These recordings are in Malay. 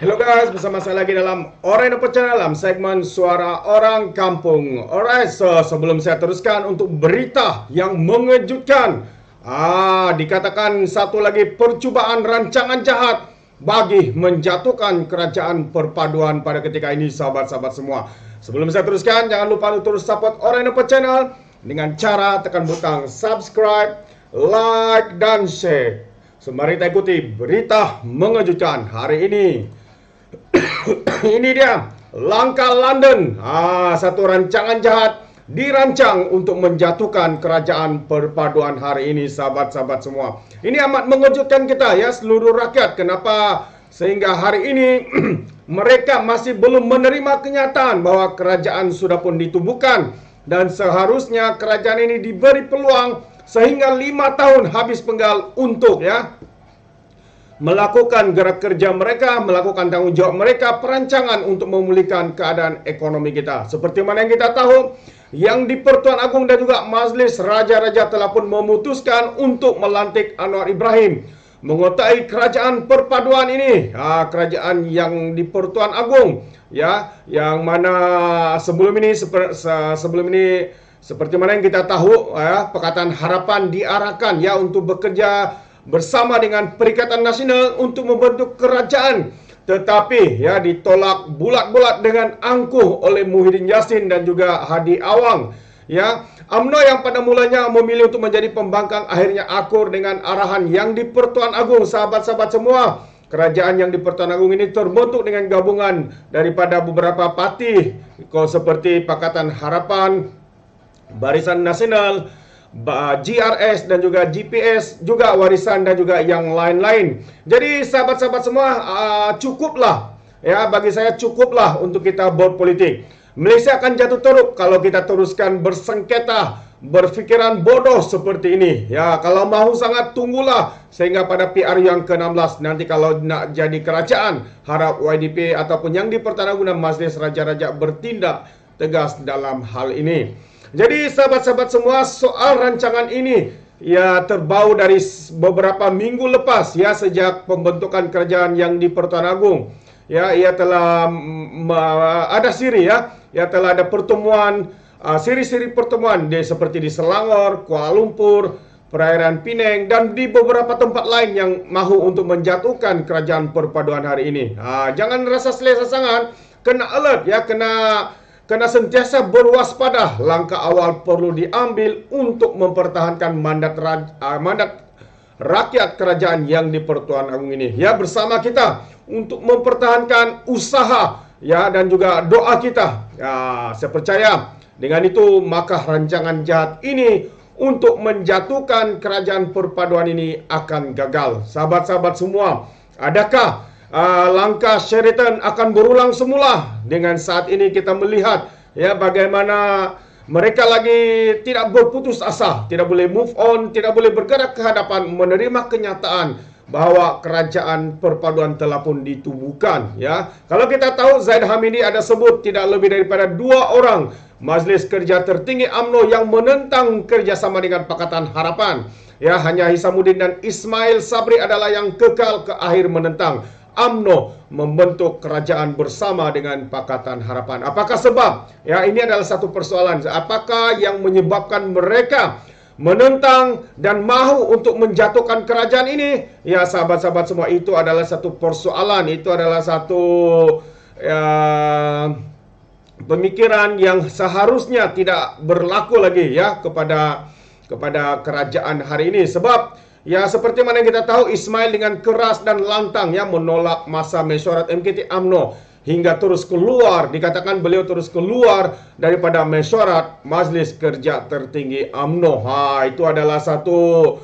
Hello guys, bersama saya lagi dalam Orang Dapat Channel dalam segmen Suara Orang Kampung. Alright, so sebelum saya teruskan untuk berita yang mengejutkan. Dikatakan satu lagi percubaan rancangan jahat bagi menjatuhkan kerajaan perpaduan pada ketika ini, sahabat-sahabat semua. Sebelum saya teruskan, jangan lupa untuk terus support Orang Dapat Channel dengan cara tekan butang subscribe, like dan share. So, mari kita ikuti berita mengejutkan hari ini. Ini dia langkah London. Satu rancangan jahat dirancang untuk menjatuhkan kerajaan perpaduan hari ini, sahabat-sahabat semua. Ini amat mengejutkan kita ya, seluruh rakyat. Kenapa sehingga hari ini mereka masih belum menerima kenyataan bahwa kerajaan sudah pun ditubuhkan, dan seharusnya kerajaan ini diberi peluang sehingga 5 tahun habis penggal untuk melakukan gerak kerja mereka, melakukan tanggung jawab mereka, perancangan untuk memulihkan keadaan ekonomi kita. Seperti mana yang kita tahu, yang di Pertuan Agong dan juga Majlis Raja-Raja telah pun memutuskan untuk melantik Anwar Ibrahim menguasai kerajaan perpaduan ini. Kerajaan yang di Pertuan Agong, ya, yang mana sebelum ini seperti mana yang kita tahu, Pakatan Harapan diarahkan ya untuk bekerja bersama dengan Perikatan Nasional untuk membentuk kerajaan, tetapi ya ditolak bulat-bulat dengan angkuh oleh Muhyiddin Yassin dan juga Hadi Awang. Ya, UMNO yang pada mulanya memilih untuk menjadi pembangkang akhirnya akur dengan arahan yang di Pertuan Agong, sahabat-sahabat semua. Kerajaan yang di Pertuan Agong ini terbentuk dengan gabungan daripada beberapa parti seperti Pakatan Harapan, Barisan Nasional, GRS dan juga GPS, juga Warisan dan juga yang lain-lain. Jadi sahabat-sahabat semua, cukuplah ya, bagi saya cukuplah untuk kita berpolitik. Malaysia akan jatuh teruk kalau kita teruskan bersengketa, berfikiran bodoh seperti ini. Ya, kalau mahu sangat tunggulah sehingga pada PR yang ke-16 nanti kalau nak jadi kerajaan, harap YDP ataupun yang di Pertuan Agong dan Majlis Raja-Raja bertindak tegas dalam hal ini. Jadi sahabat-sahabat semua, soal rancangan ini ya terbau dari beberapa minggu lepas ya, sejak pembentukan kerajaan yang di Pertuan Agong. Ya, ia telah ada telah ada pertemuan, siri-siri pertemuan seperti di Selangor, Kuala Lumpur, perairan Penang dan di beberapa tempat lain yang mahu untuk menjatuhkan kerajaan perpaduan hari ini. Jangan rasa selesa sangat, kena alert ya, kena sentiasa berwaspada. Langkah awal perlu diambil untuk mempertahankan mandat rakyat kerajaan yang di Pertuan Agong ini. Ya, bersama kita untuk mempertahankan usaha ya dan juga doa kita. Ya, saya percaya dengan itu maka rancangan jahat ini untuk menjatuhkan kerajaan perpaduan ini akan gagal. Sahabat-sahabat semua, adakah langkah Sheraton akan berulang semula? Dengan saat ini kita melihat ya bagaimana mereka lagi tidak berputus asa, tidak boleh move on, tidak boleh bergerak ke hadapan, menerima kenyataan bahwa kerajaan perpaduan telah pun ditubuhkan ya. Kalau kita tahu Zaid Hamidi ada sebut tidak lebih daripada 2 orang Majlis Kerja Tertinggi UMNO yang menentang kerjasama dengan Pakatan Harapan. Ya, hanya Hisamuddin dan Ismail Sabri adalah yang kekal ke akhir menentang UMNO membentuk kerajaan bersama dengan Pakatan Harapan. Apakah sebab? Ya, ini adalah satu persoalan. Apakah yang menyebabkan mereka menentang dan mahu untuk menjatuhkan kerajaan ini? Ya, sahabat-sahabat semua, itu adalah satu persoalan. Itu adalah satu pemikiran yang seharusnya tidak berlaku lagi ya kepada kerajaan hari ini. Sebab ya seperti mana yang kita tahu, Ismail dengan keras dan lantang ya menolak masa mesyuarat MKT UMNO hingga terus keluar, dikatakan beliau terus keluar daripada mesyuarat Majlis Kerja Tertinggi UMNO. Itu adalah satu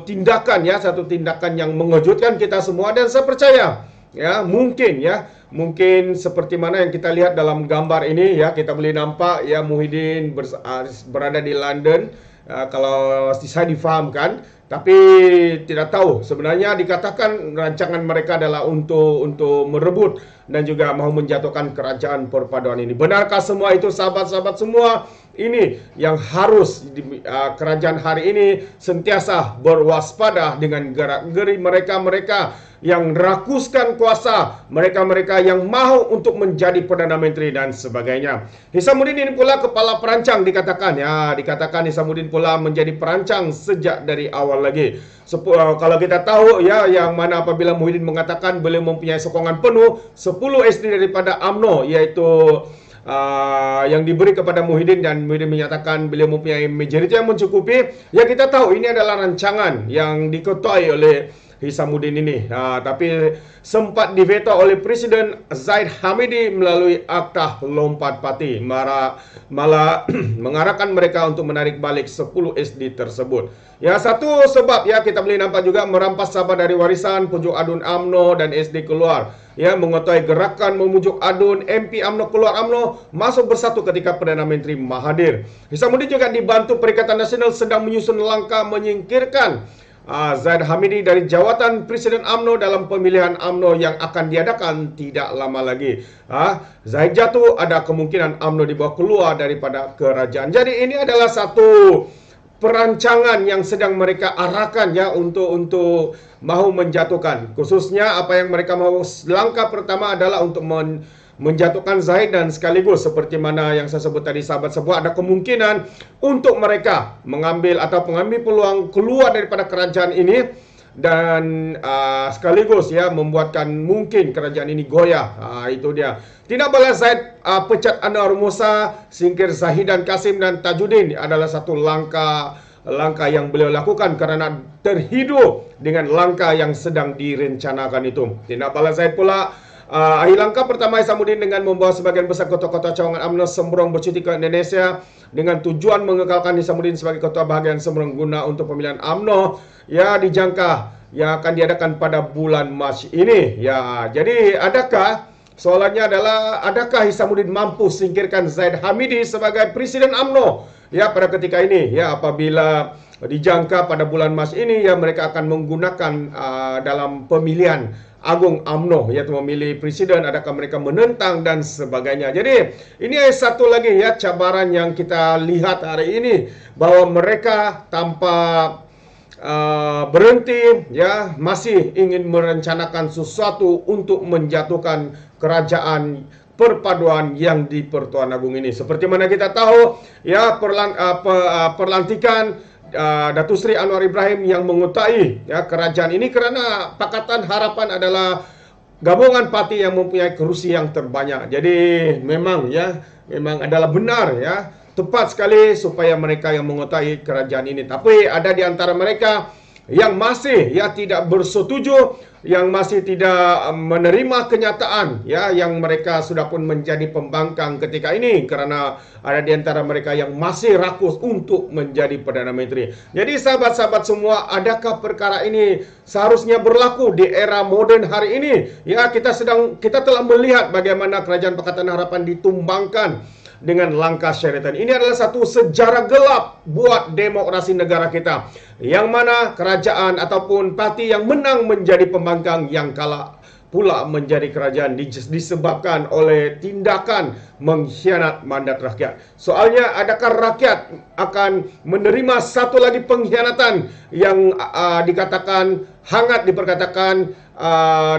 tindakan ya, satu tindakan yang mengejutkan kita semua, dan saya percaya ya mungkin seperti mana yang kita lihat dalam gambar ini ya, kita boleh nampak ya Muhyiddin berada di London. Kalau saya difahamkan, tapi tidak tahu sebenarnya dikatakan rancangan mereka adalah untuk merebut dan juga mahu menjatuhkan kerajaan perpaduan ini. Benarkah semua itu, sahabat-sahabat semua? Ini yang harus kerajaan hari ini sentiasa berwaspada dengan gerak-geri mereka yang rakuskan kuasa, mereka-mereka yang mahu untuk menjadi Perdana Menteri dan sebagainya. Hisamuddin ini pula kepala perancang dikatakan Hisamuddin pula menjadi perancang sejak dari awal lagi. Kalau kita tahu ya, yang mana apabila Muhyiddin mengatakan beliau mempunyai sokongan penuh 10 SD daripada UMNO, iaitu yang diberi kepada Muhyiddin, dan Muhyiddin menyatakan beliau mempunyai majoriti yang mencukupi. Ya, kita tahu ini adalah rancangan yang diketuai oleh Hisamuddin ini, tapi sempat diveto oleh Presiden Zaid Hamidi melalui Akta Lompat Parti, malah mengarahkan mereka untuk menarik balik 10 SD tersebut. Ya, satu sebab ya kita boleh nampak juga merampas sahabat dari warisan, pujuk adun UMNO dan SD keluar. Ya, mengetahui gerakan memujuk adun MP UMNO keluar UMNO masuk bersatu ketika Perdana Menteri Mahathir. Hisamuddin juga dibantu Perikatan Nasional sedang menyusun langkah menyingkirkan Zaid Hamidi dari jawatan Presiden UMNO dalam pemilihan UMNO yang akan diadakan tidak lama lagi. Zaid jatuh, ada kemungkinan UMNO dibawa keluar daripada kerajaan. Jadi ini adalah satu perancangan yang sedang mereka arahkan ya untuk mahu menjatuhkan. Khususnya apa yang mereka mahu, langkah pertama adalah untuk menjatuhkan Zaid, dan sekaligus seperti mana yang saya sebut tadi sahabat sebuah, ada kemungkinan untuk mereka mengambil peluang keluar daripada kerajaan ini, dan sekaligus ya membuatkan mungkin kerajaan ini goyah. Itu dia. Tidak boleh Zaid pecat Anwar Musa, singkir Zahidan Kasim dan Tajuddin adalah satu langkah yang beliau lakukan karena terhidu dengan langkah yang sedang direncanakan itu. Tidak boleh Zaid pula akhir langkah pertama Hisamuddin dengan membawa sebagian besar ketua-ketua cawangan UMNO sembrong bercuti ke Indonesia dengan tujuan mengekalkan Hisamuddin sebagai ketua bahagian sembrong guna untuk pemilihan UMNO ya dijangka yang akan diadakan pada bulan Mac ini. Ya, jadi soalannya adalah adakah Hisamuddin mampu singkirkan Zaid Hamidi sebagai Presiden UMNO ya pada ketika ini ya, apabila dijangka pada bulan Mac ini ya mereka akan menggunakan dalam pemilihan Agung UMNO, yaitu memilih presiden, adakah mereka menentang dan sebagainya. Jadi ini satu lagi ya cabaran yang kita lihat hari ini, bahwa mereka tanpa berhenti ya masih ingin merencanakan sesuatu untuk menjatuhkan kerajaan perpaduan yang di Pertuan Agung ini. Seperti mana kita tahu ya, perlantikan Datuk Seri Anwar Ibrahim yang mengutai ya kerajaan ini, kerana Pakatan Harapan adalah gabungan parti yang mempunyai kerusi yang terbanyak. Jadi memang adalah benar ya, tepat sekali supaya mereka yang mengutai kerajaan ini. Tapi ada di antara mereka yang masih ya tidak bersetuju, yang masih tidak menerima kenyataan ya yang mereka sudah pun menjadi pembangkang ketika ini, kerana ada di antara mereka yang masih rakus untuk menjadi Perdana Menteri. Jadi sahabat-sahabat semua, adakah perkara ini seharusnya berlaku di era moden hari ini? Ya, kita telah melihat bagaimana kerajaan Pakatan Harapan ditumbangkan dengan langkah Sheraton. Ini adalah satu sejarah gelap buat demokrasi negara kita, yang mana kerajaan ataupun parti yang menang menjadi pembangkang, yang kalah pula menjadi kerajaan, disebabkan oleh tindakan mengkhianat mandat rakyat. Soalnya, adakah rakyat akan menerima satu lagi pengkhianatan yang hangat diperkatakan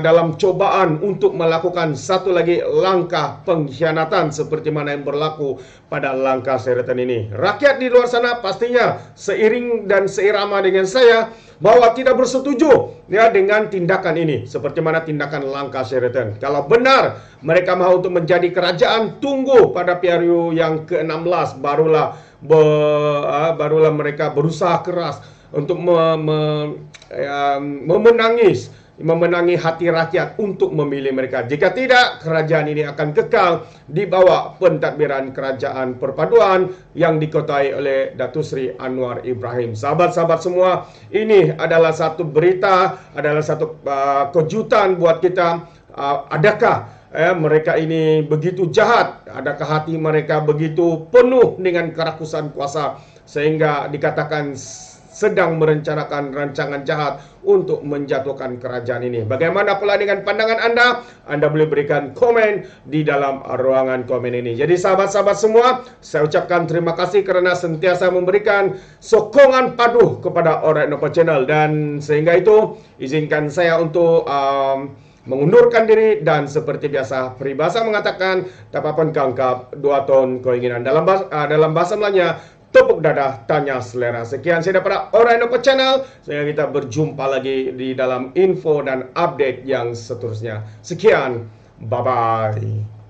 dalam cobaan untuk melakukan satu lagi langkah pengkhianatan seperti mana yang berlaku pada langkah Sheraton ini? Rakyat di luar sana pastinya seiring dan seirama dengan saya bahwa tidak bersetuju ya dengan tindakan ini, seperti mana tindakan langkah Sheraton. Kalau benar mereka mahu untuk menjadi kerajaan, tunggu pada periode yang ke-16 barulah mereka berusaha keras untuk memenangi hati rakyat untuk memilih mereka. Jika tidak, kerajaan ini akan kekal di bawah pentadbiran kerajaan perpaduan yang diketuai oleh Datuk Seri Anwar Ibrahim. Sahabat-sahabat semua, ini adalah satu berita, adalah satu kejutan buat kita. Adakah mereka ini begitu jahat? Adakah hati mereka begitu penuh dengan kerakusan kuasa sehingga dikatakan sedang merencanakan rancangan jahat untuk menjatuhkan kerajaan ini. Bagaimana pula dengan pandangan Anda? Anda boleh berikan komen di dalam ruangan komen ini. Jadi sahabat-sahabat semua, saya ucapkan terima kasih kerana sentiasa memberikan sokongan padu kepada Alright Nopa Channel. Dan sehingga itu, izinkan saya untuk mengundurkan diri, dan seperti biasa peribahasa mengatakan tapapun kangkap dua ton keinginan. Dalam bahasa Melayunya, tepuk dadah tanya selera. Sekian saya daripada Alright Nopa Channel. Sehingga kita berjumpa lagi di dalam info dan update yang seterusnya. Sekian, bye bye.